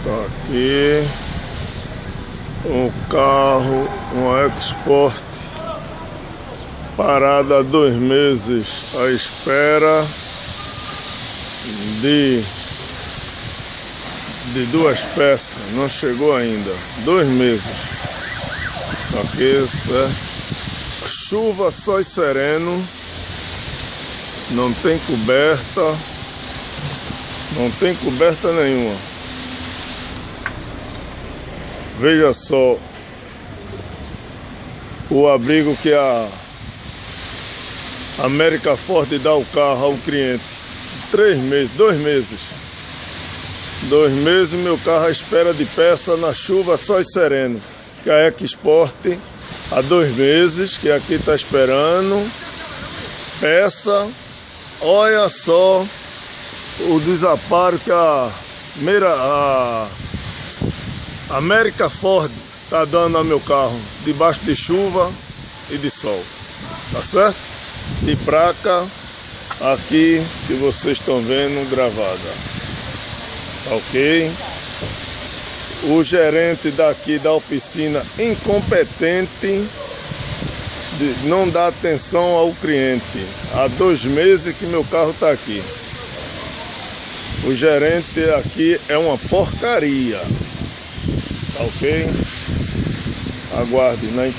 Tá aqui um carro, uma EcoSport, parada há 2 meses à espera de 2 peças, não chegou ainda. 2 meses. Aqui, certo? Chuva, sol e sereno, não tem coberta nenhuma. Veja só o abrigo que a América Ford dá o carro ao cliente. 2 meses meu carro à espera de peça na chuva, sol e sereno. Que a EcoSport há 2 meses que aqui está esperando peça. Olha só o desamparo que a América Ford está dando ao meu carro, debaixo de chuva e de sol, tá certo? De placa aqui que vocês estão vendo gravada, tá ok? O gerente daqui da oficina, incompetente, não dá atenção ao cliente. Há 2 meses que meu carro está aqui. O gerente aqui é uma porcaria. Tá ok? Aguarde na